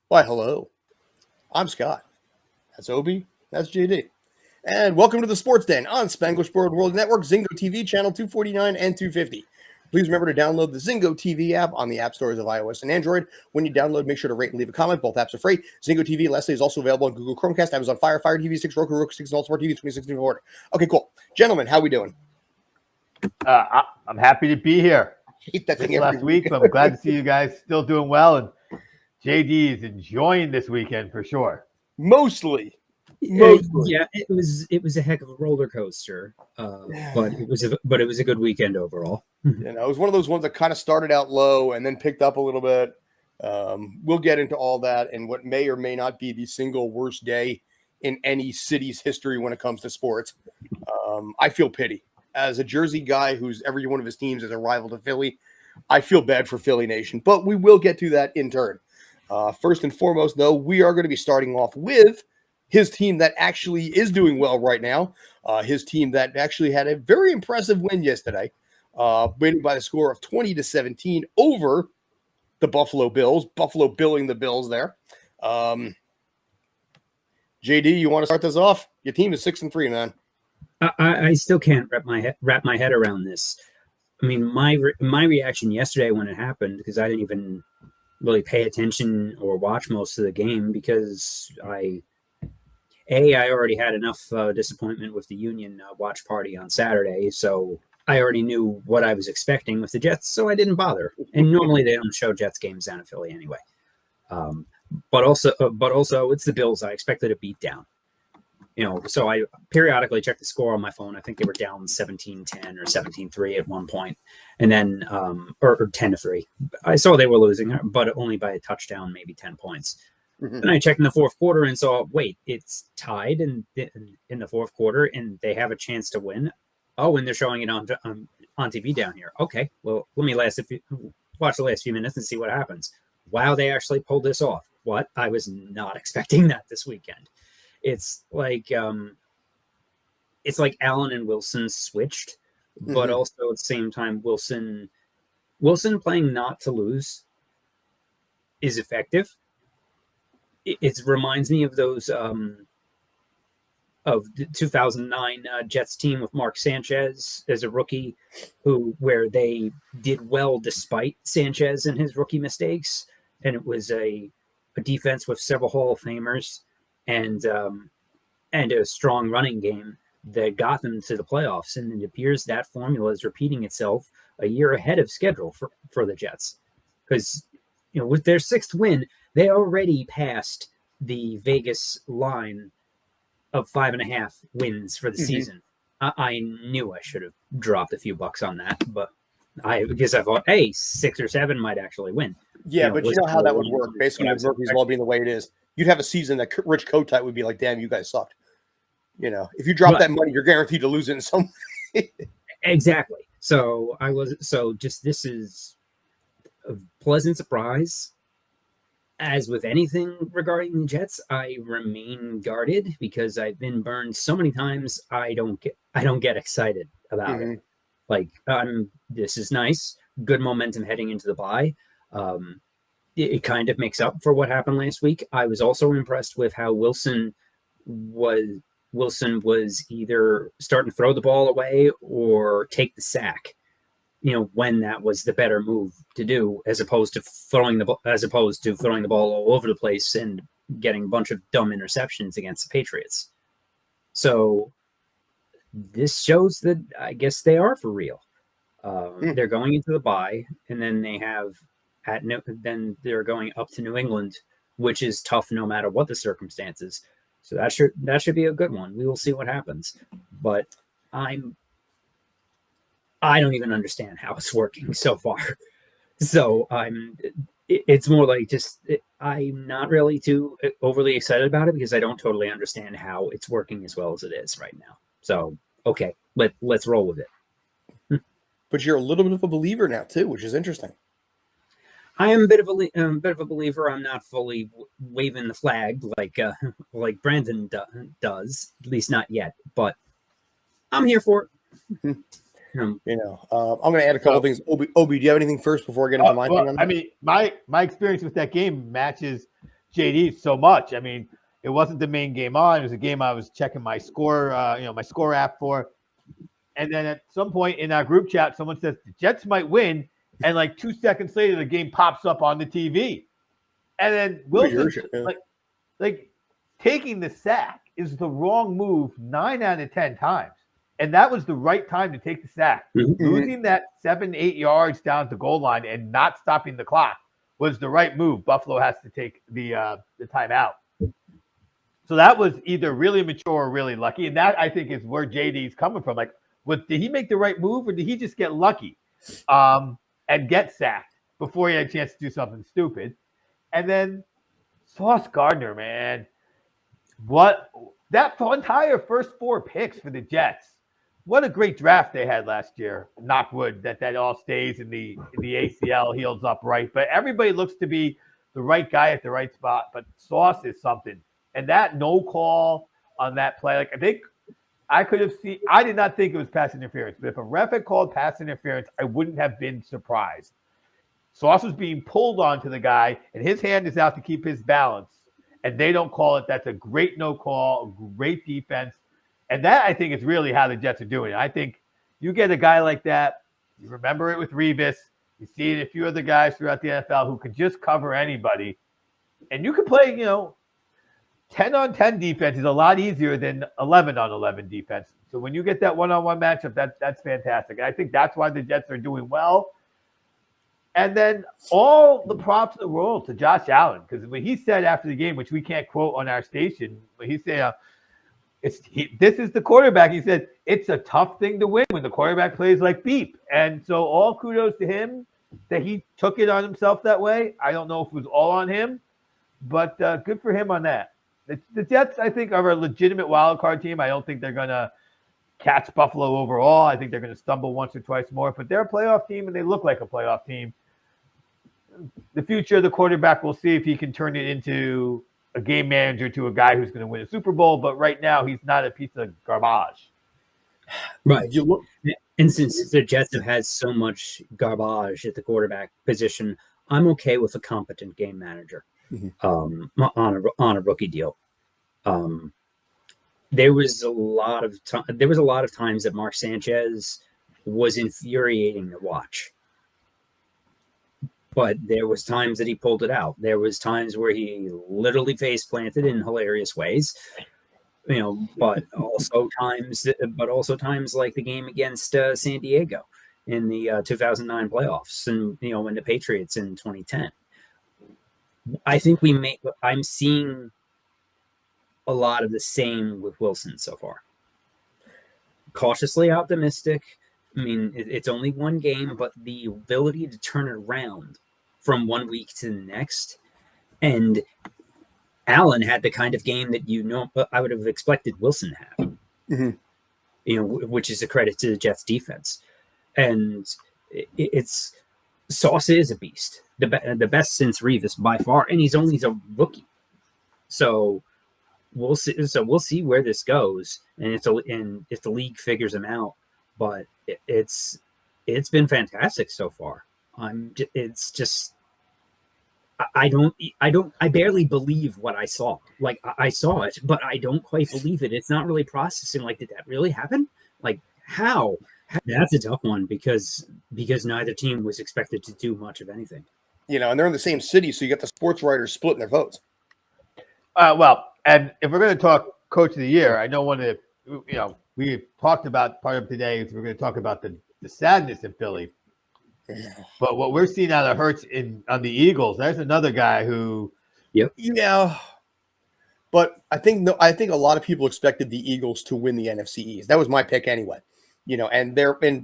Why, hello. I'm Scott. That's Obi. That's JD. And welcome to the Sports Den on Spanglish World Network, Zingo TV, channel 249 and 250. Please remember to download the Zingo TV app on the app stores of iOS and Android. When you download, make sure to rate and leave a comment. Both apps are free. Zingo TV, lastly, is also available on Google Chromecast, Amazon Fire, Fire TV 6, Roku 6, and All Smart TV 2016 order. Okay, cool. Gentlemen, how we doing? I'm happy to be here. Hate that This thing last week, but I'm glad to see you guys still doing well. And JD is enjoying this weekend for sure. Mostly. Yeah, it was a heck of a roller coaster, but it was a good weekend overall. You know, it was one of those ones that kind of started out low and then picked up a little bit. We'll get into all that and what may or may not be the single worst day in any city's history when it comes to sports. I feel pity. As a Jersey guy who's every one of his teams is a rival to Philly, I feel bad for Philly Nation, but we will get to that in turn. First and foremost, though, we are going to be starting off with his team that actually is doing well right now. His team that actually had a very impressive win yesterday, winning by the score of 20-17 over the Buffalo Bills. Buffalo billing the Bills there. JD, you want to start this off? Your team is 6-3, man. I still can't wrap my head around this. I mean, my reaction yesterday when it happened, because I didn't even really pay attention or watch most of the game because I already had enough disappointment with the Union watch party on Saturday, so I already knew what I was expecting with the Jets, so I didn't bother. And normally they don't show Jets games down in Philly anyway. But also, it's the Bills. I expected a beat down. You know, so I periodically check the score on my phone. I think they were down 17-10 or 17-3 at one point, and then or 10-3. I saw they were losing, but only by a touchdown, maybe 10 points. Mm-hmm. And I checked in the fourth quarter and saw, wait, it's tied in the fourth quarter, and they have a chance to win. Oh, and they're showing it on TV down here. Okay, well, let me watch the last few minutes and see what happens. Wow, they actually pulled this off. What? I was not expecting that this weekend. It's like Allen and Wilson switched, but also at the same time, Wilson playing not to lose is effective. It reminds me of those of the 2009 Jets team with Mark Sanchez as a rookie, where they did well despite Sanchez and his rookie mistakes, and it was a defense with several Hall of Famers. And a strong running game that got them to the playoffs. And it appears that formula is repeating itself a year ahead of schedule for the Jets. Because, you know, with their sixth win, they already passed the Vegas line of 5.5 wins for the season. I knew I should have dropped a few bucks on that, but because I thought, hey, 6 or 7 might actually win. Yeah, but you know how that would work. Basically, with Murphy's Law being the way it is, you'd have a season that Rich Kotite would be like, damn, you guys sucked. You know, if you drop that money, you're guaranteed to lose it in some way. Exactly. So this is a pleasant surprise. As with anything regarding the Jets, I remain guarded because I've been burned so many times. I don't get excited about it. Like, this is nice. Good momentum heading into the bye. It kind of makes up for what happened last week. I was also impressed with how Wilson was either starting to throw the ball away or take the sack, you know, when that was the better move to do, as opposed to throwing the ball all over the place and getting a bunch of dumb interceptions against the Patriots. So this shows that I guess they are for real. They're going into the bye, and then then they're going up to New England, which is tough no matter what the circumstances. So that should be a good one. We will see what happens. But I don't even understand how it's working so far. So it's more like I'm not really too overly excited about it because I don't totally understand how it's working as well as it is right now. So, okay, let's roll with it. But you're a little bit of a believer now too, which is interesting. I am a bit of a believer. I'm not fully waving the flag like Brandon does, at least not yet. But I'm here for it. I'm going to add a couple things. Obi, do you have anything first before I get into my thing? I mean, my experience with that game matches JD so much. I mean, it wasn't the main game on. It was a game I was checking my score, my score app for. And then at some point in our group chat, someone says the Jets might win, and like 2 seconds later, the game pops up on the TV. And then Wilson, like taking the sack is the wrong move 9 out of 10 times. And that was the right time to take the sack. Mm-hmm. Losing that 7-8 yards down the goal line and not stopping the clock was the right move. Buffalo has to take the timeout. So that was either really mature or really lucky. And that, I think, is where JD's coming from. Like, did he make the right move, or did he just get lucky and get sacked before he had a chance to do something stupid? And then Sauce Gardner, man. What that entire first 4 picks for the Jets. What a great draft they had last year. Knock wood that all stays in the ACL, heals up right. But everybody looks to be the right guy at the right spot. But Sauce is something. And that no call on that play, like I think I could have seen. I did not think it was pass interference. But if a ref had called pass interference, I wouldn't have been surprised. Sauce was being pulled onto the guy, and his hand is out to keep his balance. And they don't call it. That's a great no call, great defense. And that, I think, is really how the Jets are doing it. I think you get a guy like that, you remember it with Revis, you see it a few other guys throughout the NFL who can just cover anybody. And you can play, 10-on-10 defense is a lot easier than 11-on-11 defense. So when you get that one-on-one matchup, that's fantastic. And I think that's why the Jets are doing well. And then all the props in the world to Josh Allen, because when he said after the game, which we can't quote on our station, when he said, this is the quarterback. He said, it's a tough thing to win when the quarterback plays like beep. And so all kudos to him that he took it on himself that way. I don't know if it was all on him, but good for him on that. The Jets, I think, are a legitimate wild card team. I don't think they're going to catch Buffalo overall. I think they're going to stumble once or twice more, but they're a playoff team and they look like a playoff team. The future of the quarterback, we'll see if he can turn it into a game manager to a guy who's going to win a Super Bowl. But right now, he's not a piece of garbage. Right. And since the Jets have had so much garbage at the quarterback position, I'm okay with a competent game manager on a rookie deal. There was a lot of times that Mark Sanchez was infuriating to watch. But there was times that he pulled it out. There was times where he literally face planted in hilarious ways, but also times like the game against San Diego in the 2009 playoffs, and in the Patriots in 2010. I think I'm seeing a lot of the same with Wilson so far. Cautiously optimistic. I mean, it's only one game, but the ability to turn it around from one week to the next. And Allen had the kind of game that I would have expected Wilson to have, which is a credit to the Jets defense. And it's Sauce is a beast, the best since Revis by far, and he's only a rookie. So we'll see. So we'll see where this goes, and if the league figures him out. But it's been fantastic so far. It's just I barely believe what I saw. Like I saw it, but I don't quite believe it. It's not really processing. Like, did that really happen? Like, how? That's a tough one because neither team was expected to do much of anything. And they're in the same city, so you got the sports writers splitting their votes. Well, and if we're going to talk Coach of the Year, I know one of the, we talked about part of today is we're going to talk about the sadness in Philly. But what we're seeing out of Hurts on the Eagles, there's another guy who. Yep. Yeah. But I think a lot of people expected the Eagles to win the NFC East. That was my pick anyway. And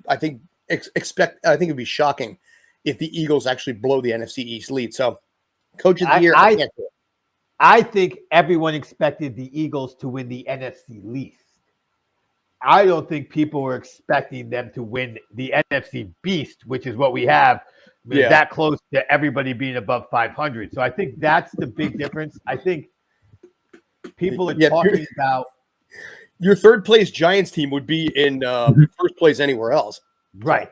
I think it'd be shocking if the Eagles actually blow the NFC East lead. So, Coach of the Year, I think everyone expected the Eagles to win the NFC least. I don't think people were expecting them to win the NFC Beast, which is what we have. That close to everybody being above 500. So I think that's the big difference. I think people are talking about your third place Giants team would be in first place anywhere else. Right.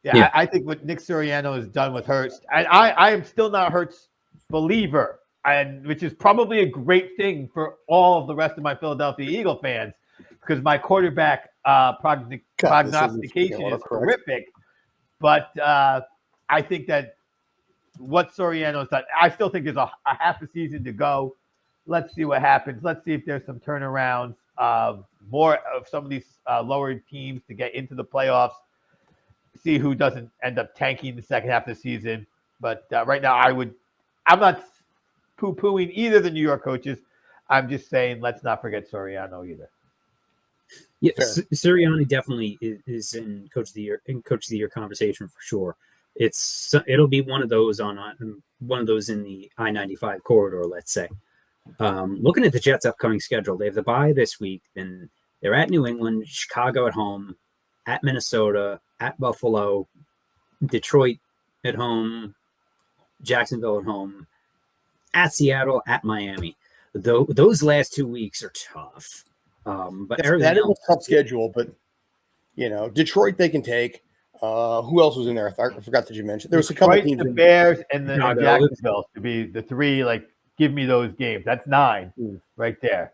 Yeah. I think what Nick Sirianni has done with Hurts, and I am still not a Hurts believer. and which is probably a great thing for all of the rest of my Philadelphia Eagle fans, because my quarterback prognostication is horrific. But I think that what Soriano's done, I still think there's a half a season to go. Let's see what happens. Let's see if there's some turnarounds, more of some of these lower teams to get into the playoffs. See who doesn't end up tanking the second half of the season. But right now, I'm not poo-pooing either of the New York coaches. I'm just saying, let's not forget Soriano either. Yeah, Sirianni definitely is in coach of the year conversation for sure. It'll be one of those in the I-95 corridor, let's say. Looking at the Jets' upcoming schedule, they have the bye this week. Then they're at New England, Chicago at home, at Minnesota, at Buffalo, Detroit at home, Jacksonville at home, at Seattle, at Miami. Those last 2 weeks are tough. But that is a tough schedule. But Detroit they can take. Who else was in there? I forgot that you mentioned. There was a couple of teams. The Bears and the Jacksonville to be the three. Like, give me those games. That's 9 right there.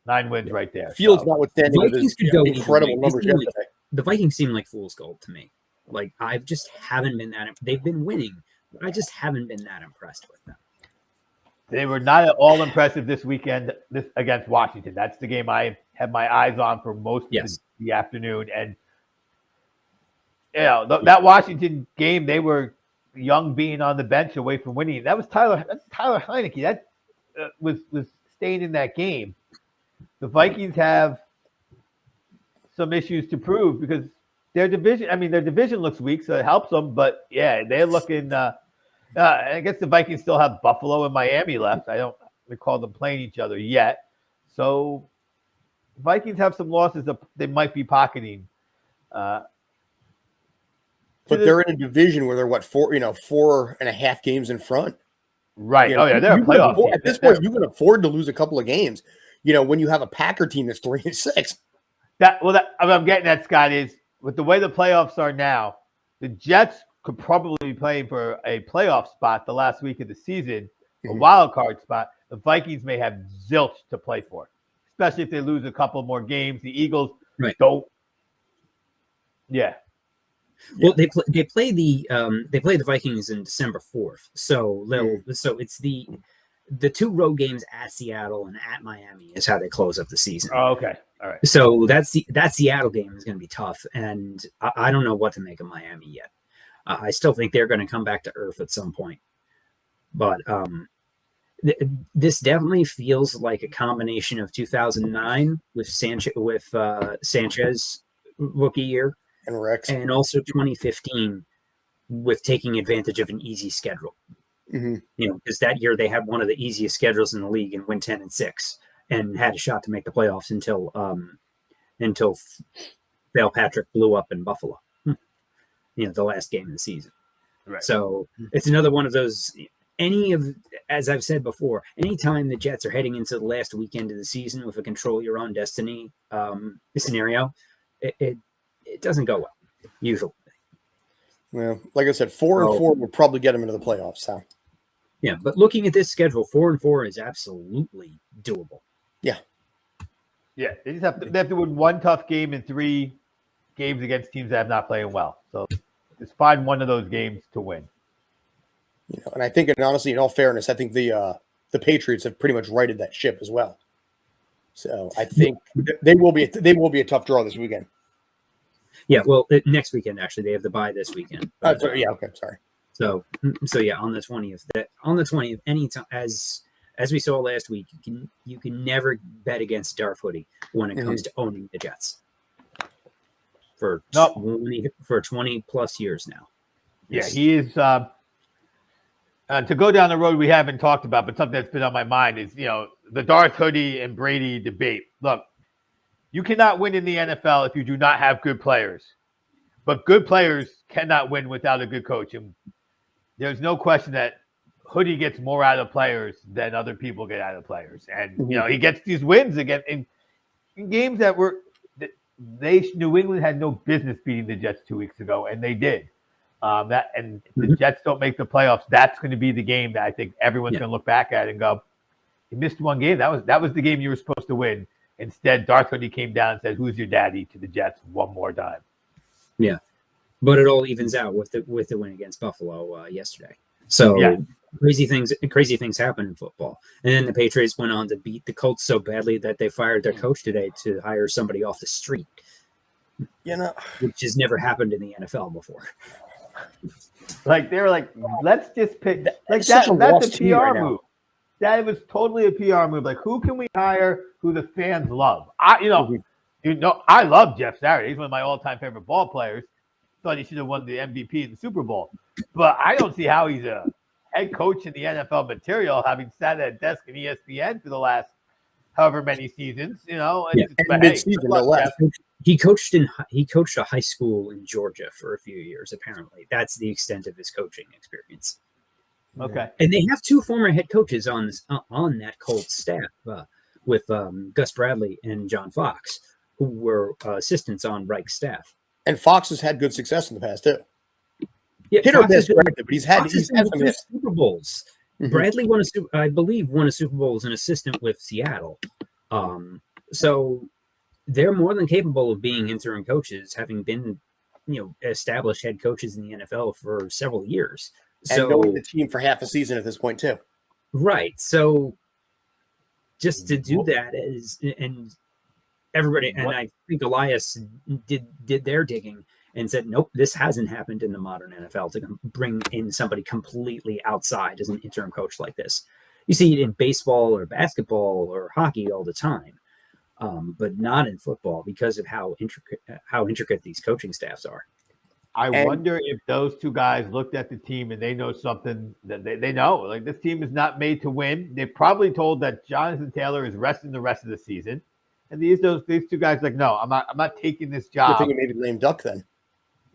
9 wins right there. Fields notwithstanding with his incredible numbers yesterday. The Vikings seem like fool's gold to me. Like, I just haven't been that. They've been winning, but I just haven't been that impressed with them. They were not at all impressive this weekend against Washington. That's the game I had my eyes on for most of the afternoon. And that Washington game, they were young being on the bench away from winning. That's Tyler Heineke. That was staying in that game. The Vikings have some issues to prove because their division looks weak, so it helps them. But yeah, they're looking. I guess the Vikings still have Buffalo and Miami left. I don't recall them playing each other yet. So Vikings have some losses that they might be pocketing. But they're in a division where they're 4.5 games in front. Right. Oh yeah, they're a playoff team. At this point, you can afford to lose a couple of games. When you have a Packer team that's 3-6. What I'm getting at, Scott, is with the way the playoffs are now, the Jets could probably be playing for a playoff spot the last week of the season, a wild card spot. The Vikings may have zilch to play for, especially if they lose a couple more games. The Eagles don't. Yeah. Well, they play the Vikings in December 4th, so it's the 2 road games at Seattle and at Miami is how they close up the season. Oh, okay, all right. So that Seattle game is going to be tough, and I don't know what to make of Miami yet. I still think they're going to come back to earth at some point, but this definitely feels like a combination of 2009 with Sanchez rookie year. And Rex. And also 2015 with taking advantage of an easy schedule. Because that year they had one of the easiest schedules in the league and went 10-6 and had a shot to make the playoffs until Dale Patrick blew up in Buffalo. The last game of the season. Right. So it's another one of those. As I've said before, anytime the Jets are heading into the last weekend of the season with a control your own destiny scenario, it doesn't go well, usually. Well, like I said, 4-4 would probably get them into the playoffs. Huh? Yeah, but looking at this schedule, 4-4 is absolutely doable. Yeah. Yeah, they have to win 1 tough game in 3 games against teams that have not playing well. So just find one of those games to win. And I think, and honestly, in all fairness, I think the Patriots have pretty much righted that ship as well. So I think they will be a tough draw this weekend. Yeah, well, next weekend actually they have the bye this weekend. Okay, sorry. So yeah, on the 20th, anytime as we saw last week, you can never bet against Darth Hoodie when it comes to owning the Jets. For 20 plus years now. Yeah, he is. To go down the road we haven't talked about, but something that's been on my mind is the Darth Hoodie and Brady debate. Look, you cannot win in the NFL if you do not have good players, but good players cannot win without a good coach. And there's no question that Hoodie gets more out of players than other people get out of players, and he gets these wins again in games that were. New England had no business beating the Jets 2 weeks ago, and they did. The Jets don't make the playoffs, that's going to be the game that I think everyone's going to look back at and go, "You missed one game. That was the game you were supposed to win." Instead, Darth Hoodie came down and said, "Who's your daddy?" to the Jets one more time. Yeah, but it all evens out with the win against Buffalo yesterday. So crazy things happen in football. And then the Patriots went on to beat the Colts so badly that they fired their coach today to hire somebody off the street. Which has never happened in the NFL before. Like they were like, let's just pick like that's that's a PR move. That was totally a PR move. Like, who can we hire who the fans love? I love Jeff Saturday. He's one of my all-time favorite ball players. Thought he should have won the MVP in the Super Bowl. But I don't see how he's a head coach in the NFL material, having sat at a desk in ESPN for the last however many seasons. He coached a high school in Georgia for a few years. Apparently, that's the extent of his coaching experience. Okay, and they have two former head coaches on that Colts staff with Gus Bradley and John Fox, who were assistants on Reich's staff. And Fox has had good success in the past too. Yeah, hit or miss, but he's had some Super Bowls. Mm-hmm. Bradley won a Super Bowl as an assistant with Seattle. So they're more than capable of being interim coaches, having been, established head coaches in the NFL for several years. And knowing the team for half a season at this point too. Right. So just to do that and everybody, and I think Elias did their digging and said, nope, this hasn't happened in the modern NFL to bring in somebody completely outside as an interim coach like this. You see it in baseball or basketball or hockey all the time, but not in football because of how intricate these coaching staffs are. I wonder if those two guys looked at the team and they know something that they know. Like, this team is not made to win. They're probably told that Jonathan Taylor is resting the rest of the season. And these two guys like, no, I'm not taking this job. You're thinking maybe lame duck then.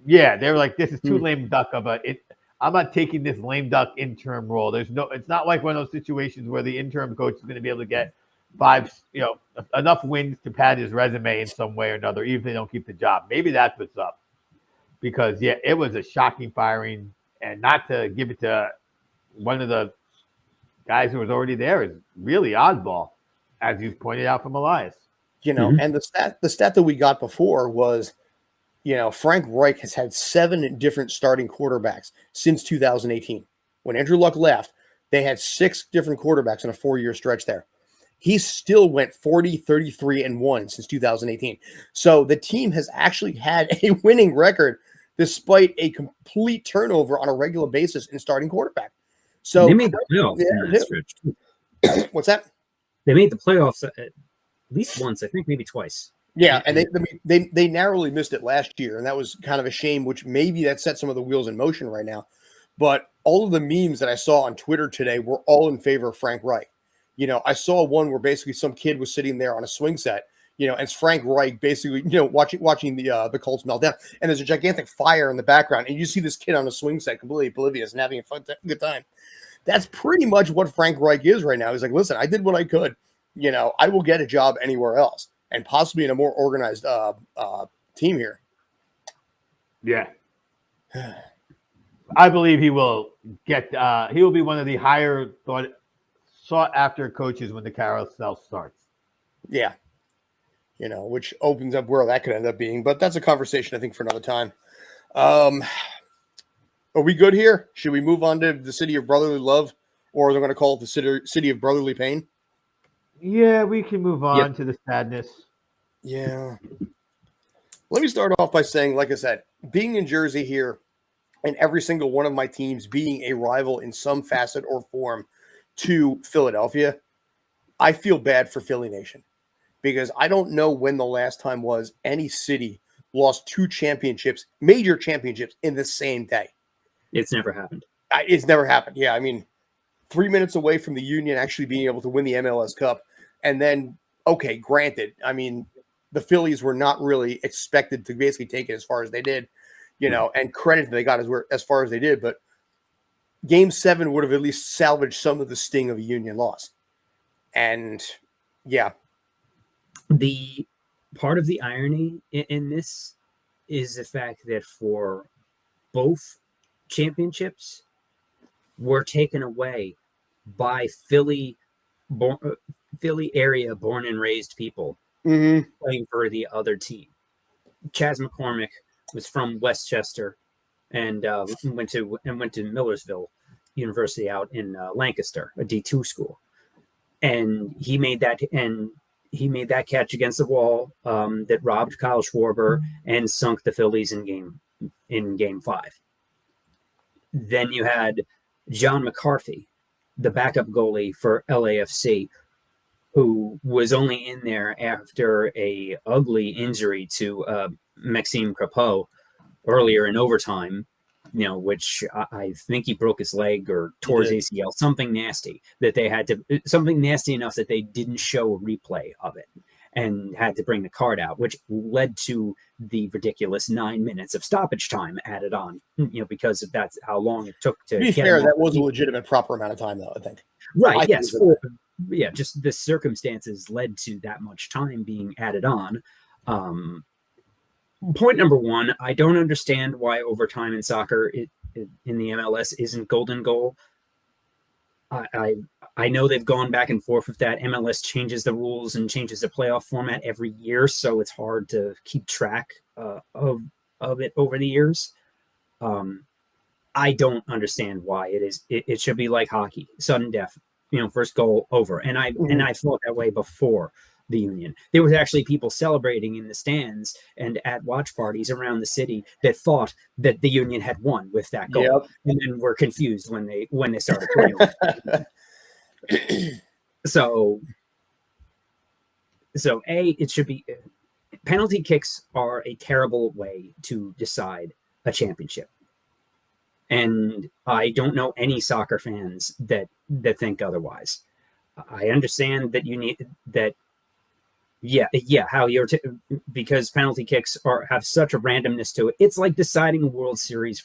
Yeah, they were like, this is too lame duck of I'm not taking this lame duck interim role. It's not like one of those situations where the interim coach is going to be able to get enough wins to pad his resume in some way or another, even if they don't keep the job. Maybe that's what's up. Because it was a shocking firing, and not to give it to one of the guys who was already there is really oddball, as you pointed out from Elias. And the stat that we got before was, Frank Reich has had 7 different starting quarterbacks since 2018. When Andrew Luck left, they had 6 different quarterbacks in a 4-year stretch there. He still went 40, 33, and 1 since 2018. So the team has actually had a winning record despite a complete turnover on a regular basis in starting quarterback. So they made the playoffs in that stretch. What's that? They made the playoffs at least once, I think maybe twice. Yeah, and they narrowly missed it last year, and that was kind of a shame, which maybe that set some of the wheels in motion right now. But all of the memes that I saw on Twitter today were all in favor of Frank Reich. I saw one where basically some kid was sitting there on a swing set, and it's Frank Reich basically, watching the Colts melt down, and there's a gigantic fire in the background, and you see this kid on a swing set completely oblivious and having a good time. That's pretty much what Frank Reich is right now. He's like, listen, I did what I could. I will get a job anywhere else, and possibly in a more organized team here. Yeah. I believe he will get he will be one of the higher sought after coaches when the carousel starts. Yeah. Which opens up where that could end up being, but that's a conversation I think for another time. Are we good here? Should we move on to the city of brotherly love, or they're going to call it the city of brotherly pain? Yeah, we can move on to the sadness. Yeah. Let me start off by saying, like I said, being in Jersey here and every single one of my teams being a rival in some facet or form to Philadelphia, I feel bad for Philly Nation because I don't know when the last time was any city lost 2 championships, major championships in the same day. It's never happened. It's never happened. Yeah, I mean, 3 minutes away from the Union actually being able to win the MLS Cup. And then, okay, granted, I mean, the Phillies were not really expected to basically take it as far as they did, and credit they got as far as they did. But Game 7 would have at least salvaged some of the sting of a Union loss. And, yeah. The part of the irony in this is the fact that for both championships were taken away by Philly area born and raised people playing for the other team. Chas McCormick was from Westchester and went to Millersville University out in Lancaster, a D2 school, and he made that catch against the wall that robbed Kyle Schwarber and sunk the Phillies in game 5. Then you had John McCarthy, the backup goalie for LAFC, who was only in there after a ugly injury to Maxime Crepeau earlier in overtime, which I think he broke his leg or tore his ACL, something nasty something nasty enough that they didn't show a replay of it and had to bring the card out, which led to the ridiculous 9 minutes of stoppage time added on, because that's how long it took to be fair. That was a legitimate proper amount of time, though, I think. Right. Yes. Just the circumstances led to that much time being added on. Point number one, I don't understand why overtime in soccer in the MLS isn't golden goal. I know they've gone back and forth with that. MLS changes the rules and changes the playoff format every year, so it's hard to keep track of it over the years. I don't understand why it should be like hockey, sudden death, first goal over. And I felt that way before the Union. There was actually people celebrating in the stands and at watch parties around the city that thought that the Union had won with that goal, and then were confused when they started playing. So it should be penalty kicks are a terrible way to decide a championship. And I don't know any soccer fans that think otherwise. I understand that you need that. How you're because penalty kicks have such a randomness to it. It's like deciding a World Series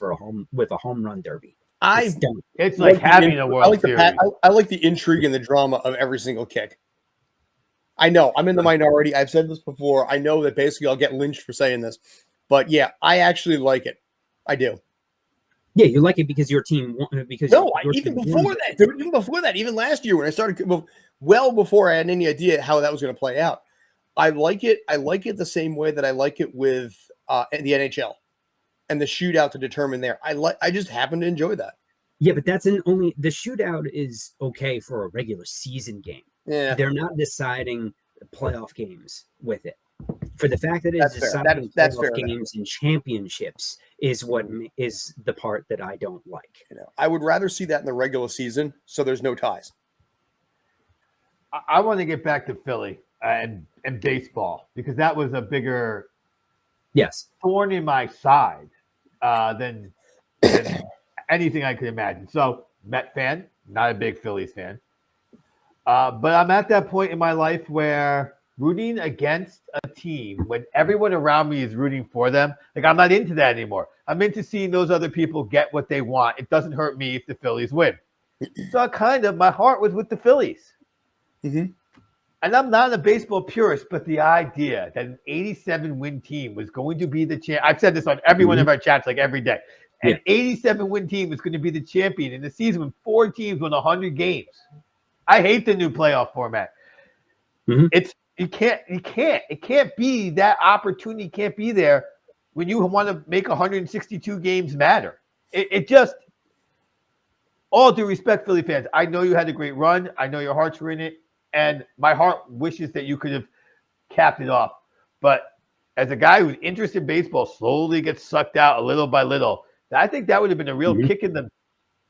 with a home run derby. It's like having a World Series. I like the intrigue and the drama of every single kick. I know I'm in the minority. I've said this before. I know that basically I'll get lynched for saying this, but yeah, I actually like it. I do. Yeah, you like it because your team won. Even before that, even last year when I started, well before I had any idea how that was going to play out. I like it. I like it the same way that I like it with the NHL and the shootout to determine there. I just happen to enjoy that. Yeah, but the shootout is okay for a regular season game. Yeah, they're not deciding playoff games with it. For the fact that it's deciding playoff games and championships is what is the part that I don't like. I would rather see that in the regular season, so there's no ties. I want to get back to Philly and baseball, because that was a bigger thorn in my side than anything I could imagine. So, Met fan, not a big Phillies fan. But I'm at that point in my life where rooting against a team when everyone around me is rooting for them, like I'm not into that anymore. I'm into seeing those other people get what they want. It doesn't hurt me if the Phillies win. So my heart was with the Phillies. Mm-hmm. And I'm not a baseball purist, but the idea that an 87-win team was going to be the champ. I've said this on every one of our chats, like every day. An 87-win team is going to be the champion in the season when 4 teams win 100 games. I hate the new playoff format. Mm-hmm. It can't be that opportunity can't be there when you want to make 162 games matter. It just, all due respect, Philly fans, I know you had a great run. I know your hearts were in it. And my heart wishes that you could have capped it off. But as a guy whose interest in baseball slowly gets sucked out little by little, I think that would have been a real kick in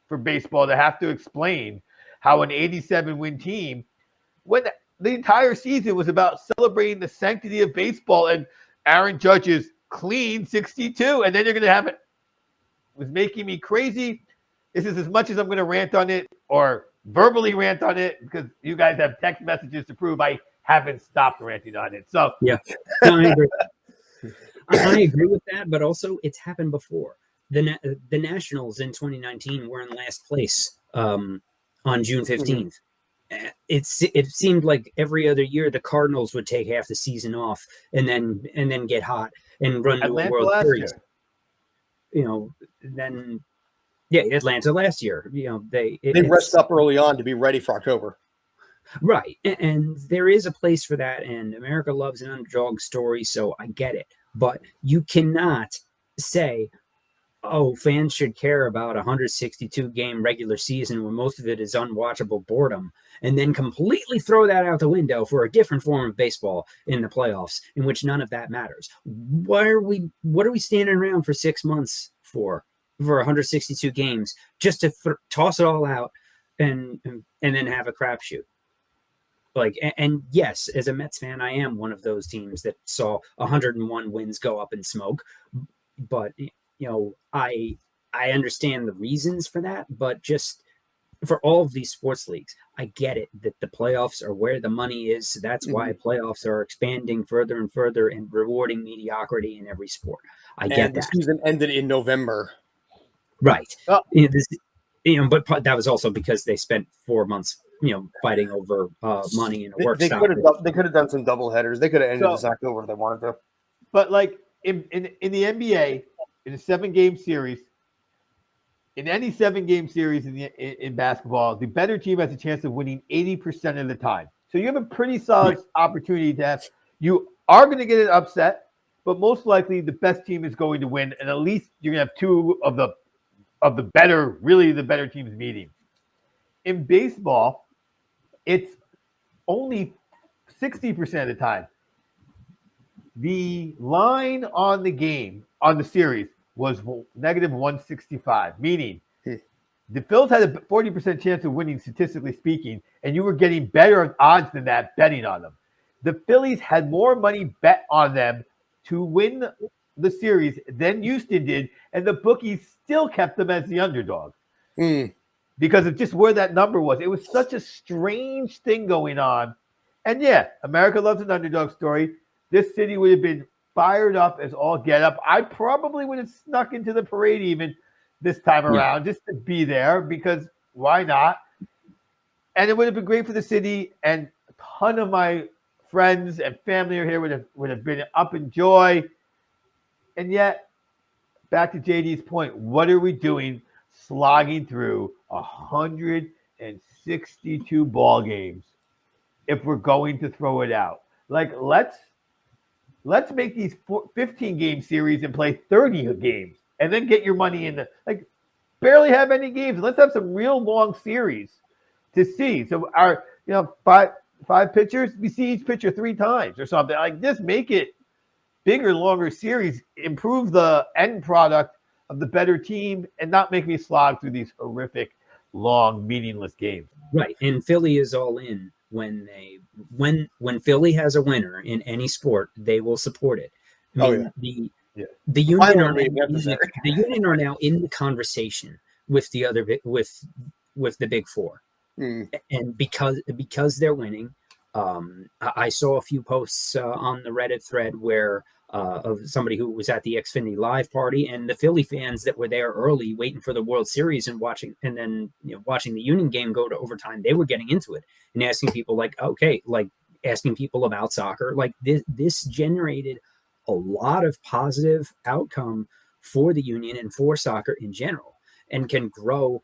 for baseball to have to explain how an 87-win team, when the entire season was about celebrating the sanctity of baseball and Aaron Judge's clean 62, and then you're going to have it was making me crazy. This is as much as I'm going to rant on it or verbally rant on it, because you guys have text messages to prove I haven't stopped ranting on it. So yeah, no, I agree. I agree with that, but also it's happened before. The Nationals in 2019 were in last place on June 15th. Mm-hmm. It seemed like every other year the Cardinals would take half the season off and then get hot and run to a World Series. Then Yeah, Atlanta last year. They rest up early on to be ready for October. Right. And there is a place for that. And America loves an underdog story. So I get it. But you cannot say, oh, fans should care about a 162 game regular season when most of it is unwatchable boredom, and then completely throw that out the window for a different form of baseball in the playoffs in which none of that matters. What are we standing around for 6 months for 162 games just to toss it all out and then have a crapshoot? Like, and yes, as a Mets fan, I am one of those teams that saw 101 wins go up in smoke, but I understand the reasons for that, but just for all of these sports leagues, I get it that the playoffs are where the money is. So that's why playoffs are expanding further and further and rewarding mediocrity in every sport. I get that. The season ended in November. Right. But that was also because they spent 4 months, fighting over money and a work stop. They could have done some double headers. They could have ended this October if they wanted to. But like in the NBA, in a 7-game series, in any 7-game series in basketball, the better team has a chance of winning 80% of the time. So you have a pretty solid opportunity to have. You are going to get an upset, but most likely the best team is going to win, and at least you're going to have two of the better teams meeting. In baseball, it's only 60% of the time. The line on the game, on the series, was negative 165, meaning the Phils had a 40% chance of winning, statistically speaking, and you were getting better odds than that betting on them. The Phillies had more money bet on them to win the series than Houston did, and the bookies still kept them as the underdog because of just where that number was. It was such a strange thing going on. And yeah, America loves an underdog story. This city would have been fired up as all get up. I probably would have snuck into the parade even this time around just to be there, because why not? And it would have been great for the city, and a ton of my friends and family are here would have been up in joy. And yet, back to JD's point, what are we doing slogging through 162 ball games if we're going to throw it out? Like, let's make these 15-game series and play 30 games, and then get your money in barely have any games. Let's have some real long series to see. So our five pitchers, we see each pitcher 3 times or something like this. Make it bigger, longer series. Improve the end product of the better team, and not make me slog through these horrific, long, meaningless games. Right, and Philly is all in. When Philly has a winner in any sport, they will support it. The Union are now in the conversation with the other with the Big Four, and because they're winning, I saw a few posts on the Reddit thread where of somebody who was at the Xfinity Live party, and the Philly fans that were there early, waiting for the World Series and watching the Union game go to overtime. They were getting into it and asking people asking people about soccer. Like this generated a lot of positive outcome for the Union and for soccer in general, and can grow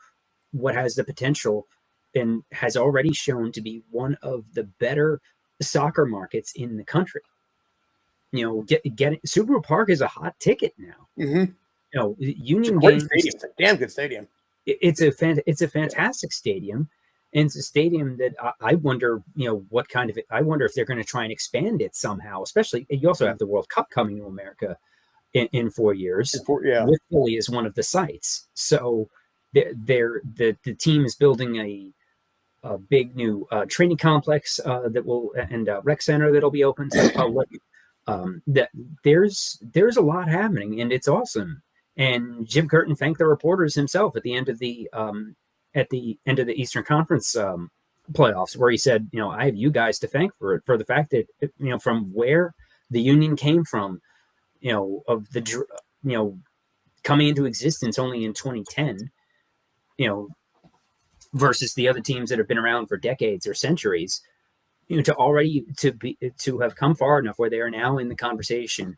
what has the potential and has already shown to be one of the better soccer markets in the country. Getting Subaru Park is a hot ticket now. Union games. It's a damn good stadium. It's a fantastic stadium, and it's a stadium that I wonder, what kind of. I wonder if they're going to try and expand it somehow. Especially, you also have the World Cup coming to America in 4 years. With Philly as one of the sites, so the team is building a big new training complex that will and rec center that'll be open to the public. That there's a lot happening, and it's awesome. And Jim Curtin thanked the reporters himself at the end of the Eastern Conference playoffs, where he said, I have you guys to thank for the fact that from where the Union came from, of the coming into existence only in 2010, versus the other teams that have been around for decades or centuries. To have come far enough where they are now in the conversation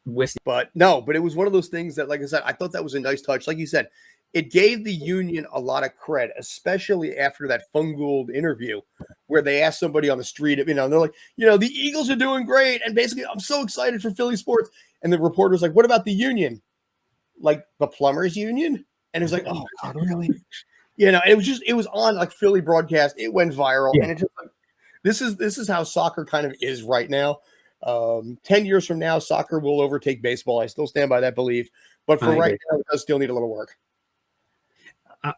with. But it was one of those things that, like I said, I thought that was a nice touch. Like you said, it gave the union a lot of credit, especially after that Fungold interview where they asked somebody on the street, and they're like, the Eagles are doing great. And basically, I'm so excited for Philly sports. And the reporter's like, what about the union? Like the plumbers union? And it was like, oh God, really? It was on like Philly broadcast. It went viral. Yeah. And it just like, this is how soccer kind of is right now. 10 years from now, soccer will overtake baseball. I still stand by that belief. But for right now, it does still need a little work.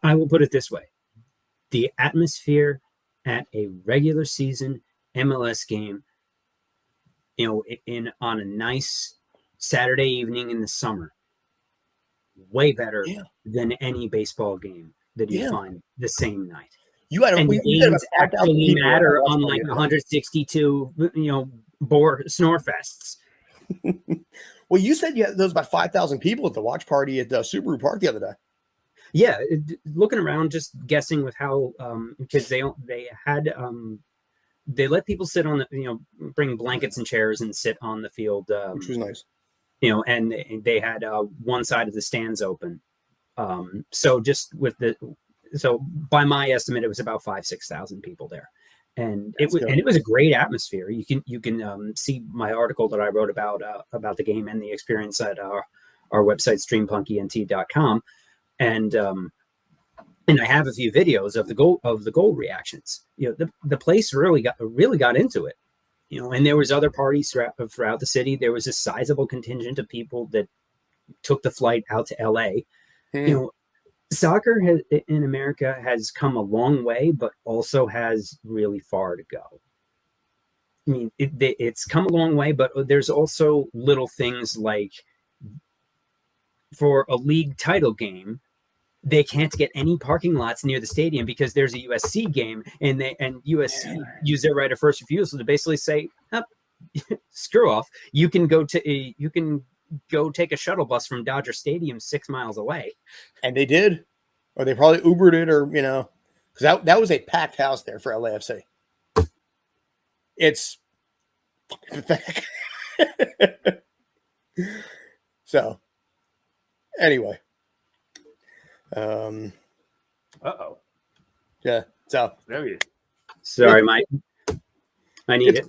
I will put it this way. The atmosphere at a regular season MLS game, on a nice Saturday evening in the summer, way better than any baseball game that you find the same night. You had games actually matter on like 162, Snorefests. Well, you said there was about 5,000 people at the watch party at the Subaru Park the other day. Yeah, looking around, just guessing with how because they let people sit on the bring blankets and chairs and sit on the field, which was nice. And they had one side of the stands open. So by my estimate, it was about 5,000-6,000 people there, and it was a great atmosphere. You can see my article that I wrote about the game and the experience at our website streampunkent.com. And I have a few videos of the goal reactions. The place really got into it. And there was other parties throughout the city. There was a sizable contingent of people that took the flight out to LA. Soccer in America has come a long way, but also has really far to go. I mean, it's come a long way, but there's also little things like for a league title game, they can't get any parking lots near the stadium because there's a USC game, and USC use their right of first refusal to basically say, screw off. You can go take a shuttle bus from Dodger Stadium 6 miles away. And they did, or they probably Ubered it, or because that was a packed house there for LAFC. It's fucking pathetic. So anyway. Yeah. So there he is. Sorry, Mike. I need it.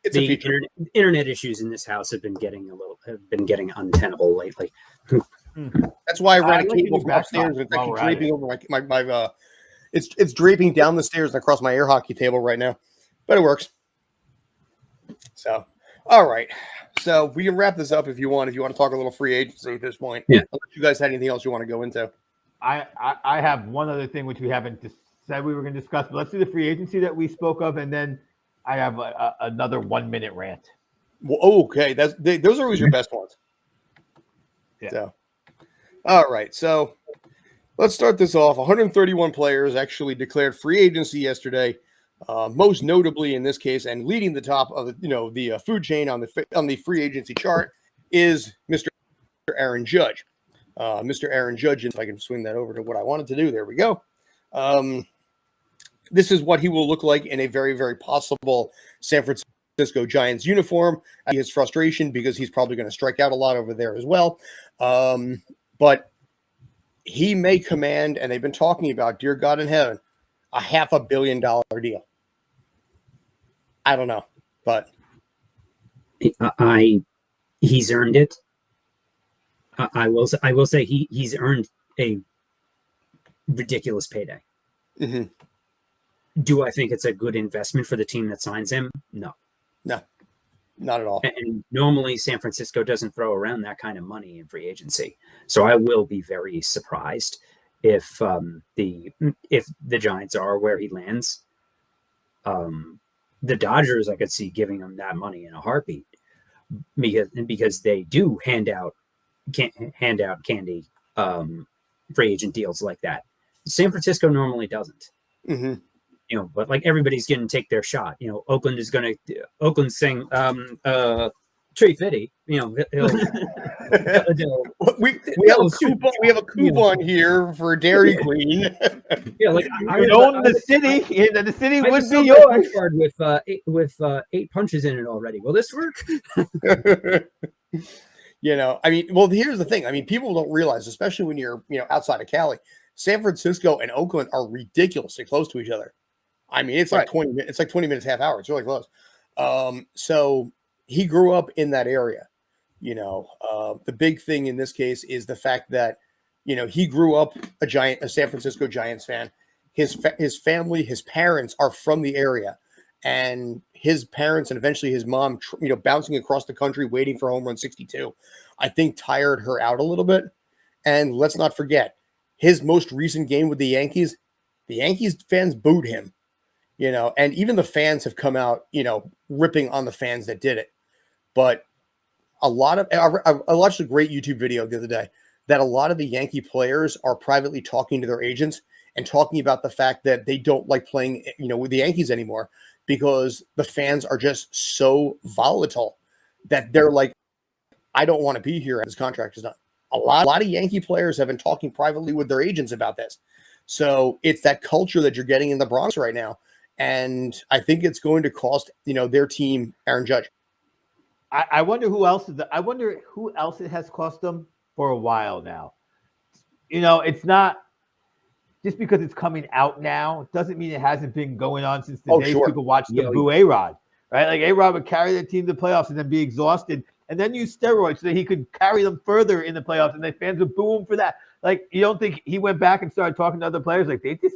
The internet issues in this house have been getting untenable lately. That's why I ran a cable from upstairs. It's actually draping over my it's draping down the stairs and across my air hockey table right now, but it works. So, all right. So we can wrap this up if you want. If you want to talk a little free agency at this point, unless you guys had anything else you want to go into. I have one other thing which we haven't said we were going to discuss, but let's do the free agency that we spoke of, and then I have another 1 minute rant. Well, okay, those are always your best ones. Yeah. So, all right, so let's start this off. 131 players actually declared free agency yesterday. Most notably in this case, and leading the top of the food chain on the free agency chart is Mr. Aaron Judge. Mr. Aaron Judge, if I can swing that over to what I wanted to do, there we go. This is what he will look like in a very, very possible San Francisco Giants uniform. His frustration because he's probably going to strike out a lot over there as well. But he may command, and they've been talking about, dear God in heaven, a $500 million deal. I don't know, but he's earned it. I will say he's earned a ridiculous payday. Mm-hmm. Do I think it's a good investment for the team that signs him? No, not at all. And normally San Francisco doesn't throw around that kind of money in free agency. So I will be very surprised if the Giants are where he lands. The Dodgers, I could see giving him that money in a heartbeat because they do hand out candy free agent deals like that. San Francisco normally doesn't. Mm-hmm. But like everybody's going to take their shot. Oakland's saying Trey Fitty. We have a coupon here for Dairy Queen. Yeah, like I own the city, and the city would be yours. Card with 8 punches in it already. Will this work? I mean, well, here's the thing. I mean, people don't realize, especially when you're, outside of Cali, San Francisco and Oakland are ridiculously close to each other. I mean, it's like Right. 20 minutes, it's like 20 minutes, half hour. It's really close. So he grew up in that area. The big thing in this case is the fact that, he grew up a San Francisco Giants fan. His family, his parents are from the area, and his parents and eventually his mom, bouncing across the country, waiting for home run 62, I think tired her out a little bit. And let's not forget his most recent game with the Yankees fans booed him, and even the fans have come out, ripping on the fans that did it. But I watched a great YouTube video the other day that a lot of the Yankee players are privately talking to their agents and talking about the fact that they don't like playing, with the Yankees anymore because the fans are just so volatile that they're like, I don't want to be here. His contract is done. A lot of Yankee players have been talking privately with their agents about this. So it's that culture that you're getting in the Bronx right now. And I think it's going to cost, their team, Aaron Judge. I wonder who else it has cost them for a while now. It's not just because it's coming out now doesn't mean it hasn't been going on since the days people watched the boo A-Rod, right? Like A-Rod would carry the team to the playoffs and then be exhausted and then use steroids so that he could carry them further in the playoffs, and the fans would boo him for that. Like, you don't think he went back and started talking to other players? Like, they just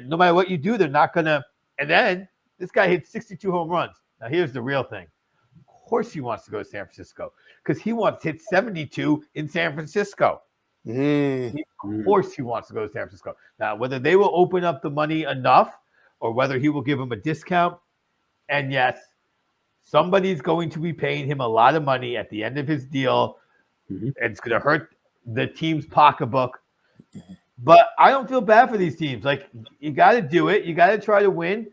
no matter what you do, they're not gonna. And then this guy hit 62 home runs. Now here's the real thing. Of course he wants to go to San Francisco because he wants to hit 72 in San Francisco. Of course he wants to go to San Francisco. Now, whether they will open up the money enough or whether he will give him a discount, and yes, somebody's going to be paying him a lot of money at the end of his deal. It's going to hurt the team's pocketbook. But I don't feel bad for these teams. Like, you got to do it. You got to try to win.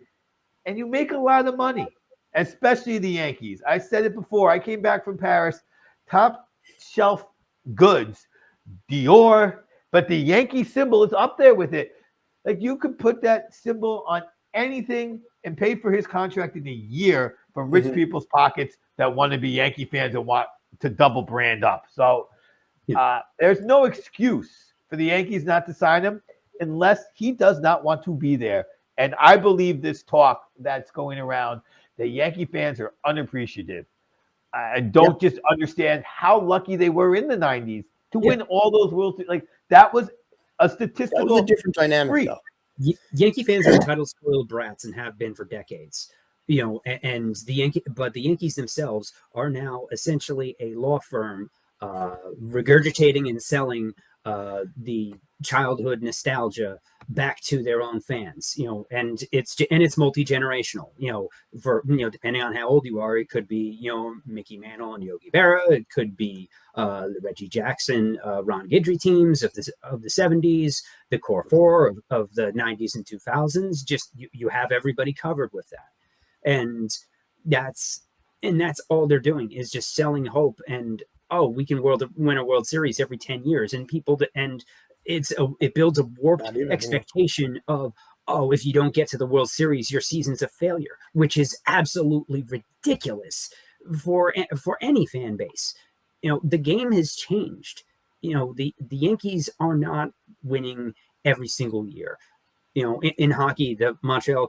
And you make a lot of money, especially the Yankees. I said it before. I came back from Paris. Top shelf goods, Dior. But the Yankee symbol is up there with it. Like, you could put that symbol on anything and pay for his contract in a year from rich people's pockets that want to be Yankee fans and want to double brand up. So there's no excuse for the Yankees not to sign him unless he does not want to be there. And I believe this talk that's going around, the Yankee fans are unappreciative. I don't just understand how lucky they were in the 90s to win all those World Series. Like, that was a statistical. That was a different dynamic, though. Yankee fans are entitled spoiled brats and have been for decades. And the Yankees themselves are now essentially a law firm regurgitating and selling the childhood nostalgia back to their own fans, and it's multi-generational, for, depending on how old you are, it could be, Mickey Mantle and Yogi Berra. It could be the Reggie Jackson, Ron Guidry teams of the 70s, the core four of the 90s and 2000s. Just, you have everybody covered with that. And that's all they're doing is just selling hope. And, we can win a World Series every 10 years. And it builds a warped expectation of, if you don't get to the World Series, your season's a failure, which is absolutely ridiculous for any fan base. The game has changed. The Yankees are not winning every single year. In hockey, the Montreal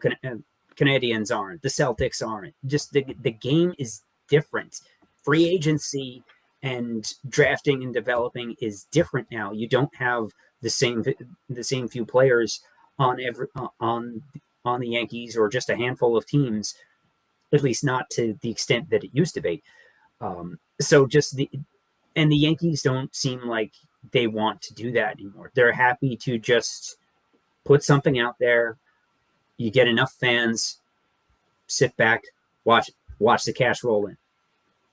Canadiens aren't, the Celtics aren't. Just the game is different. Free agency and drafting and developing is different now. You don't have the same few players on the Yankees or just a handful of teams, at least not to the extent that it used to be. So the Yankees don't seem like they want to do that anymore. They're happy to just put something out there. You get enough fans, sit back, watch the cash roll in.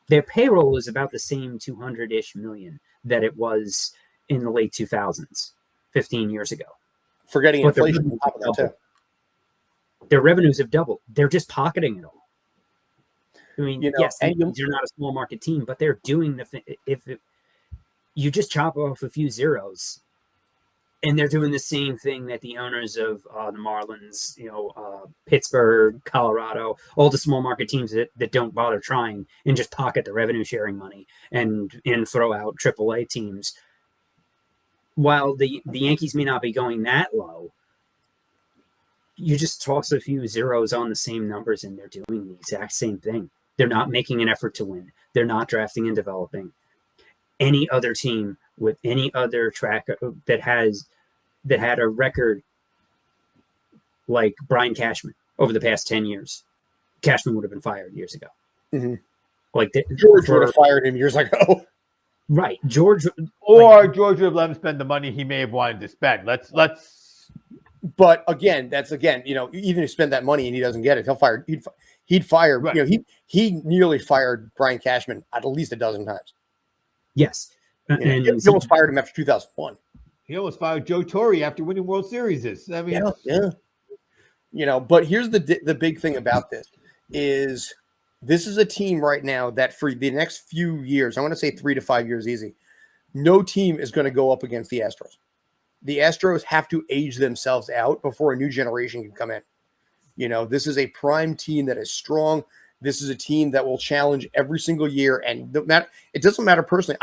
Their payroll is about the same 200-ish million that it was in the late 2000s, 15 years ago. Forgetting inflation on top of that, too. Their revenues have doubled. They're just pocketing it all. I mean, yes, you're not a small market team, but they're doing if you just chop off a few zeros, And they're doing the same thing that the owners of the Marlins, Pittsburgh, Colorado, all the small market teams that don't bother trying and just pocket the revenue sharing money and throw out AAA teams. While the Yankees may not be going that low, you just toss a few zeros on the same numbers and they're doing the exact same thing. They're not making an effort to win. They're not drafting and developing. Any other team with any other track that had a record like Brian Cashman over the past 10 years, Cashman would have been fired years ago. Mm-hmm. Like George would have fired him years ago. Right. George would have let him spend the money he may have wanted to spend. Let's But again, even if you spend that money and he doesn't get it, he'd fire. Right. He nearly fired Brian Cashman at least a dozen times. Yes. And he almost fired him after 2001. He almost fired Joe Torre after winning World Series. I mean, yeah. But here's the big thing about this is a team right now that for the next few years, I want to say 3 to 5 years easy, no team is going to go up against the Astros. The Astros have to age themselves out before a new generation can come in. This is a prime team that is strong. This is a team that will challenge every single year. And it doesn't matter personally.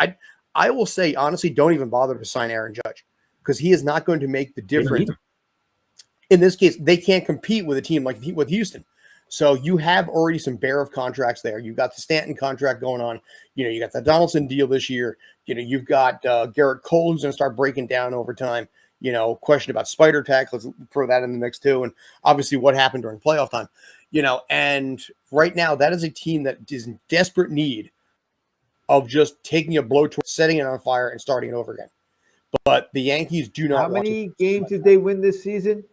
I will say, honestly, don't even bother to sign Aaron Judge because he is not going to make the difference. In this case, they can't compete with a team like with Houston. So you have already some bear of contracts there. You've got the Stanton contract going on. You got the Donaldson deal this year. You've got Garrett Cole who's going to start breaking down over time. Question about spider tack. Let's throw that in the mix too. And obviously what happened during playoff time. And right now that is a team that is in desperate need of just taking a blowtorch, setting it on fire, and starting it over again. But the Yankees do not. How many games did they win this season?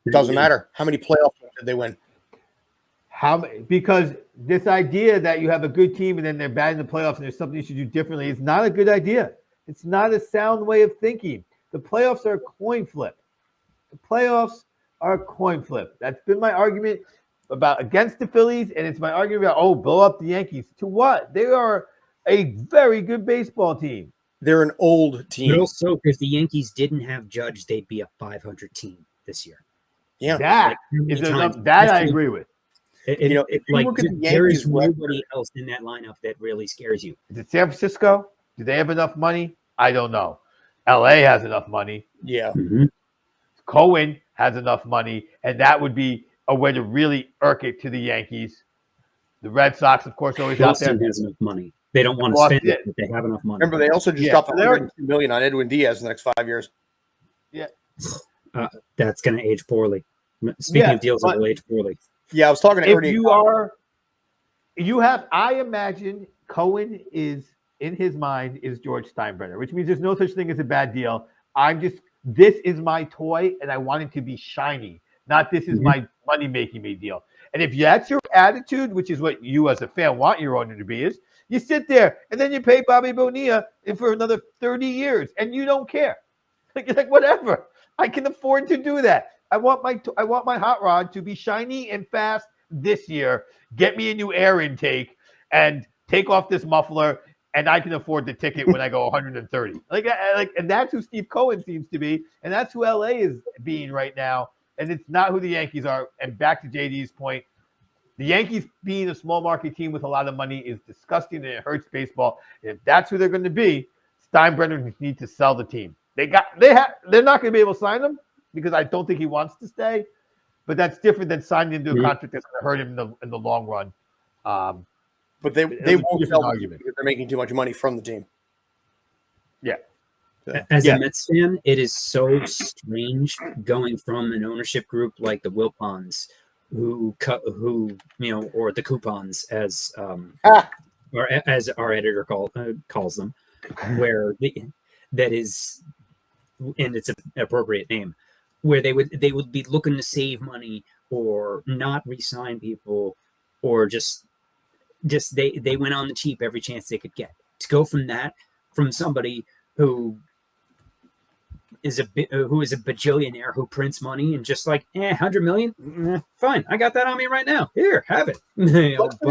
It doesn't matter. How many playoff games did they win? Because this idea that you have a good team and then they're bad in the playoffs and there's something you should do differently is not a good idea. It's not a sound way of thinking. The playoffs are a coin flip. That's been my argument against the Phillies, and it's my argument about, blow up the Yankees. To what? They are a very good baseball team. They're an old team. But also, if the Yankees didn't have Judge, they'd be a 500 team this year. Yeah. That I agree with. There is nobody else in that lineup that really scares you. Is it San Francisco? Do they have enough money? I don't know. LA has enough money. Yeah. Mm-hmm. Cohen has enough money, and that would be a way to really irk it to the Yankees. The Red Sox, of course, always Boston out there. has enough money. They don't want to spend it, but they have enough money. Remember, they also just dropped $102 million on Edwin Diaz in the next 5 years. Yeah. That's going to age poorly. Speaking of deals that will age poorly. Yeah, I was talking to Ernie. I imagine Cohen is, in his mind, is George Steinbrenner, which means there's no such thing as a bad deal. This is my toy, and I want it to be shiny, not this is my money-making me deal. And if that's your attitude, which is what you as a fan want your owner to be, is you sit there, and then you pay Bobby Bonilla for another 30 years, and you don't care. Like whatever. I can afford to do that. I want my hot rod to be shiny and fast this year. Get me a new air intake and take off this muffler, and I can afford the ticket when I go 130. And that's who Steve Cohen seems to be, and that's who LA is being right now. And it's not who the Yankees are. And back to JD's point, the Yankees being a small market team with a lot of money is disgusting and it hurts baseball. And if that's who they're going to be, Steinbrenner needs to sell the team. They're not going to be able to sign him because I don't think he wants to stay. But that's different than signing into a contract that's going to hurt him in the long run. But they won't sell him because they're making too much money from the team. Yeah. As a Mets fan, it is so strange going from an ownership group like the Wilpons, or the Coupons, as our editor calls them, that is, and it's an appropriate name, where they would be looking to save money or not re-sign people, or just they went on the cheap every chance they could get. To go from somebody who is a bajillionaire who prints money and just like, 100 million, fine, I got that on me right now. Here, have it.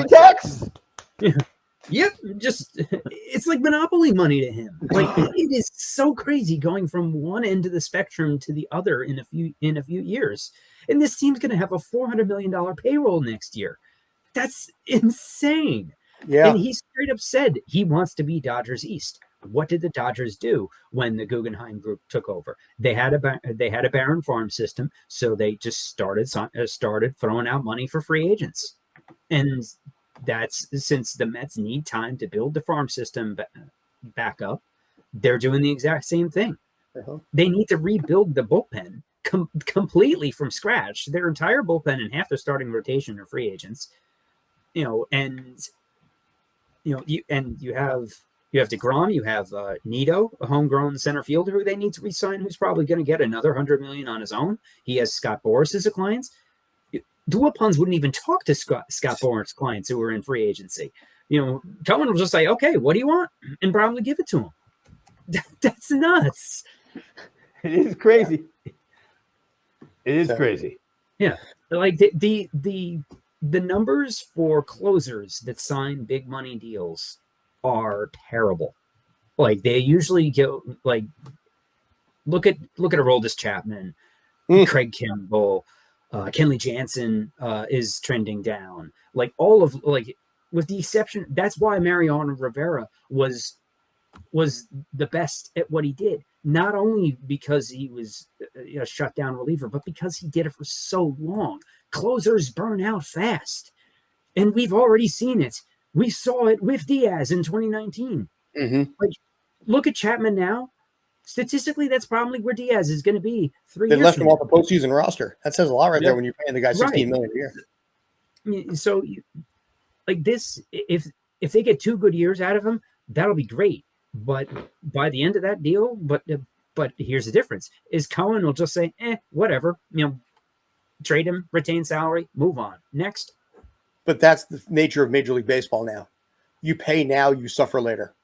Tax. Yep, just it's like monopoly money to him. Like it is so crazy going from one end of the spectrum to the other in a few years. And this team's going to have a $400 million payroll next year. That's insane. Yeah. And he straight up said he wants to be Dodgers East. What did the Dodgers do when the Guggenheim Group took over? They had a barren farm system, so they just started throwing out money for free agents. And that's since the Mets need time to build the farm system back up, they're doing the exact same thing. Uh-huh. They need to rebuild the bullpen completely from scratch. Their entire bullpen and half their starting rotation are free agents. And you have DeGrom, you have Nito, a homegrown center fielder who they need to re-sign, who's probably going to get another $100 million on his own. He has Scott Boras as a client. The Whip-Ons wouldn't even talk to Scott Boras clients who were in free agency. Cohen will just say, "Okay, what do you want?" and probably give it to him. That's nuts. It is crazy. It is crazy. Yeah, like the numbers for closers that sign big money deals are terrible. Like they usually go like look at Aroldis Chapman, Craig Kimbrell, Kenley Jansen is trending down. Like all of with the exception, that's why Mariano Rivera was the best at what he did. Not only because he was a shutdown reliever, but because he did it for so long. Closers burn out fast, and we've already seen it. We saw it with Diaz in 2019. Mm-hmm. Like, look at Chapman now. Statistically, that's probably where Diaz is going to be 3 They years. left him off the postseason roster. That says a lot right there when you're paying the guy $16 million a year. So, like this, if they get 2 good years out of him, that'll be great. But by the end of that deal, but here's the difference: is Cohen will just say, whatever, trade him, retain salary, move on, next. But that's the nature of Major League Baseball now. You pay now, you suffer later.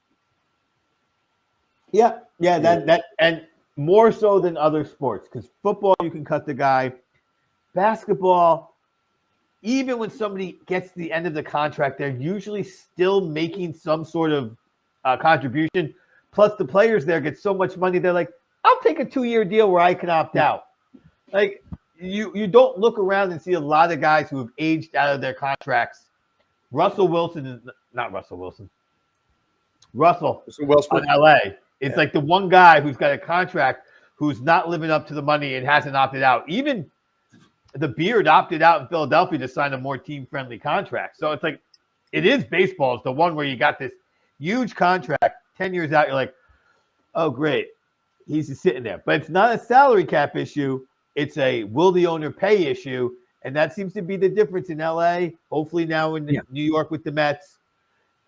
Yeah, that and more so than other sports, because football you can cut the guy. Basketball, even when somebody gets to the end of the contract, they're usually still making some sort of contribution. Plus, the players there get so much money, they're like, I'll take a 2-year deal where I can opt out. Like, you don't look around and see a lot of guys who have aged out of their contracts. Russell Wilson on LA. It's like the one guy who's got a contract who's not living up to the money and hasn't opted out. Even the Beard opted out in Philadelphia to sign a more team-friendly contract. So it's like, it is baseball. It's the one where you got this huge contract, 10 years out, you're like, oh, great. He's just sitting there. But it's not a salary cap issue. It's a will the owner pay issue. And that seems to be the difference in LA, hopefully now in New York with the Mets,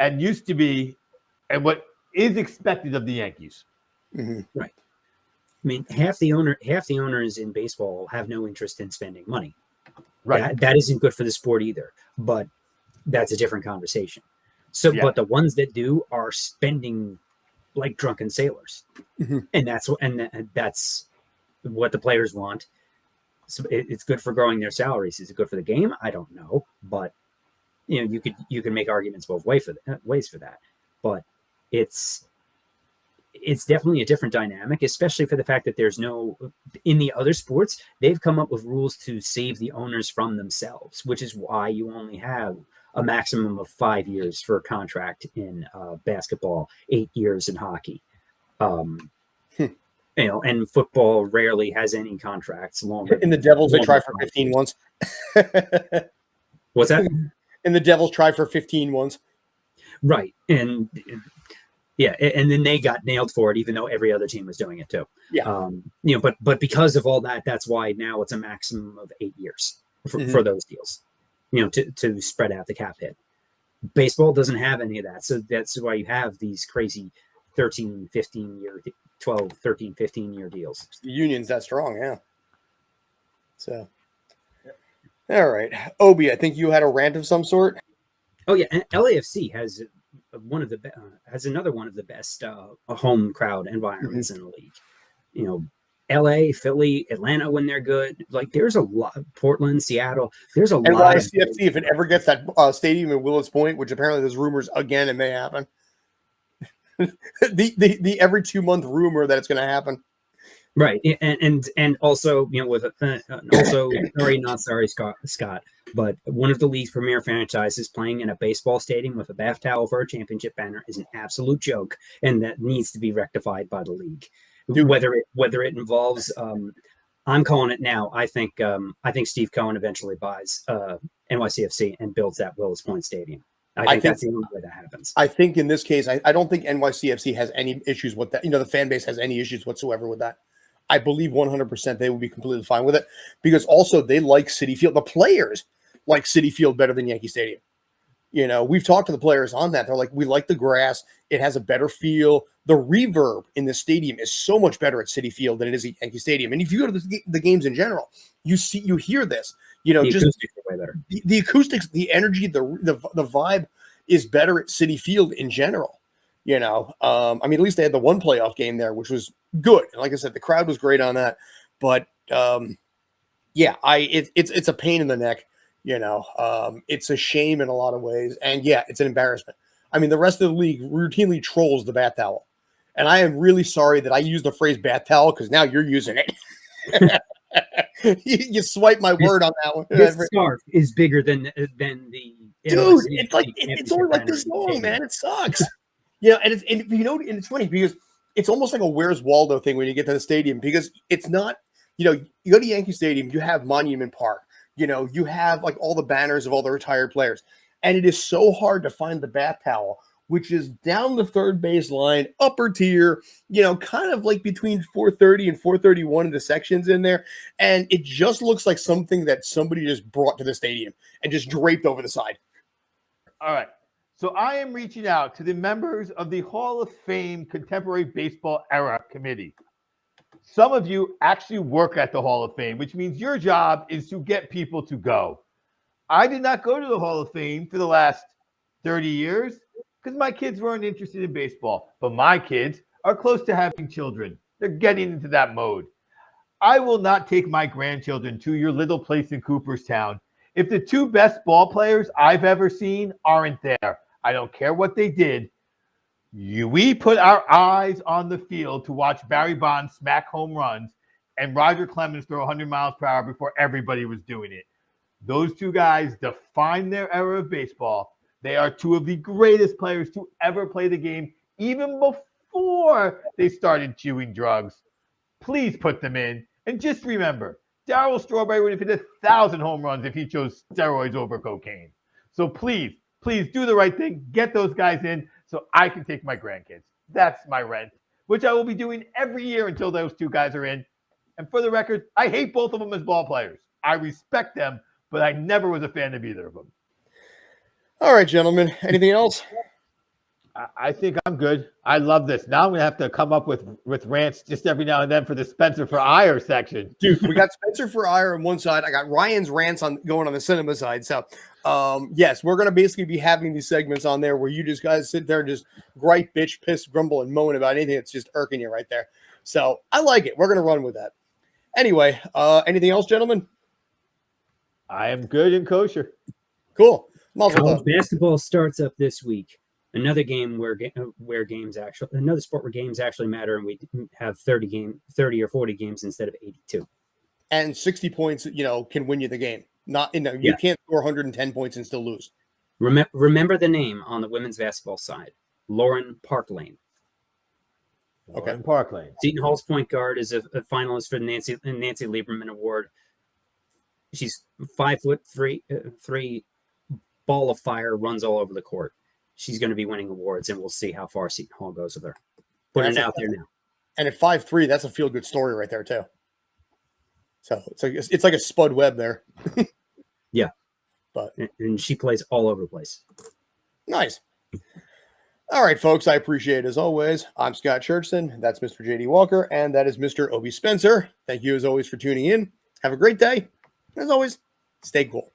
and used to be, and what is expected of the Yankees. Mm-hmm. Right. I mean, half the owners in baseball have no interest in spending money. Right. That isn't good for the sport either. But that's a different conversation. So, but the ones that do are spending like drunken sailors, and that's what the players want. So it's good for growing their salaries. Is it good for the game? I don't know, but you can make arguments both ways for that. But it's definitely a different dynamic, especially for the fact that there's no, in the other sports, they've come up with rules to save the owners from themselves, which is why you only have a maximum of 5 years for a contract in basketball, 8 years in hockey. And football rarely has any contracts longer. In the Devils, they try for 15 once. What's that? And the Devils try for 15 once. Right. And then they got nailed for it, even though every other team was doing it too. Yeah. But because of all that, that's why now it's a maximum of 8 years for those deals, to spread out the cap hit. Baseball doesn't have any of that. So that's why you have these crazy 13, 15 year, 12, 13, 15 year deals. The union's that strong. Yeah. So, all right. Obi, I think you had a rant of some sort. Oh yeah. And LAFC has another one of the best home crowd environments in the league. LA, Philly, Atlanta when they're good. Like there's a lot. Portland, Seattle. There's a lot of NYCFC, if it ever gets that stadium in Willits Point, which apparently there's rumors again, it may happen. the every 2-month rumor that it's going to happen. Right, and also with also sorry Scott, but one of the league's premier franchises playing in a baseball stadium with a bath towel for a championship banner is an absolute joke, and that needs to be rectified by the league. Dude. Whether it involves, I'm calling it now. I think Steve Cohen eventually buys NYCFC and builds that Willis Point Stadium. I think that's the only way that happens. I think in this case, I don't think NYCFC has any issues with that. The fan base has any issues whatsoever with that. I believe 100% they will be completely fine with it because also they like Citi Field. The players like Citi Field better than Yankee Stadium. We've talked to the players on that. They're like, we like the grass. It has a better feel. The reverb in the stadium is so much better at Citi Field than it is at Yankee Stadium. And if you go to the games in general, you hear this. The acoustics are way better. The acoustics, the energy, the vibe is better at Citi Field in general. At least they had the one playoff game there, which was good. And like I said, the crowd was great on that. But it's a pain in the neck. It's a shame in a lot of ways, and it's an embarrassment. I mean, the rest of the league routinely trolls the bath towel, and I am really sorry that I used the phrase bath towel because now you're using it. you swipe my word on that one. This scarf is bigger than the dude. It's only like this long, man. It sucks. And it's funny because it's almost like a Where's Waldo thing when you get to the stadium because it's not. You go to Yankee Stadium, you have Monument Park. You have like all the banners of all the retired players, and it is so hard to find the bath towel, which is down the third base line, upper tier, kind of like between 430 and 431 in the sections in there. And it just looks like something that somebody just brought to the stadium and just draped over the side. All right. So I am reaching out to the members of the Hall of Fame Contemporary Baseball Era Committee. Some of you actually work at the Hall of Fame, which means your job is to get people to go. I did not go to the Hall of Fame for the last 30 years because my kids weren't interested in baseball. But my kids are close to having children. They're getting into that mode. I will not take my grandchildren to your little place in Cooperstown if the two best ball players I've ever seen aren't there. I don't care what they did. We put our eyes on the field to watch Barry Bonds smack home runs and Roger Clemens throw 100 miles per hour before everybody was doing it. Those two guys define their era of baseball. They are two of the greatest players to ever play the game, even before they started chewing drugs. Please put them in. And just remember, Darryl Strawberry would have hit 1,000 home runs if he chose steroids over cocaine. So please do the right thing. Get those guys in so I can take my grandkids. That's my rent, which I will be doing every year until those two guys are in. And for the record, I hate both of them as ball players. I respect them, but I never was a fan of either of them. All right, gentlemen. Anything else? I think I'm good. I love this. Now I'm going to have to come up with rants just every now and then for the Spencer for Ire section. Dude, we got Spencer for Ire on one side. I got Ryan's rants going on the cinema side. So, yes, we're going to basically be having these segments on there where you just guys sit there and just gripe, bitch, piss, grumble, and moan about anything that's just irking you right there. So I like it. We're going to run with that. Anyway, anything else, gentlemen? I am good and kosher. Cool. College basketball starts up this week. Another game another sport where games actually matter, and we have 30 or 40 games instead of 82. And 60 points, can win you the game. You can't score 110 points and still lose. Remember the name on the women's basketball side, Lauren Parklane. Okay, Parklane. Seton Hall's point guard is a finalist for the Nancy Lieberman Award. She's 5'3", ball of fire, runs all over the court. She's going to be winning awards, and we'll see how far Seton Hall goes with her. Putting it out there now. And at 5'3", that's a feel-good story right there, too. So it's like a Spud Webb there. Yeah. But and she plays all over the place. Nice. All right, folks, I appreciate it as always. I'm Scott Churchson. That's Mr. J.D. Walker, and that is Mr. Obi Spencer. Thank you, as always, for tuning in. Have a great day. As always, stay cool.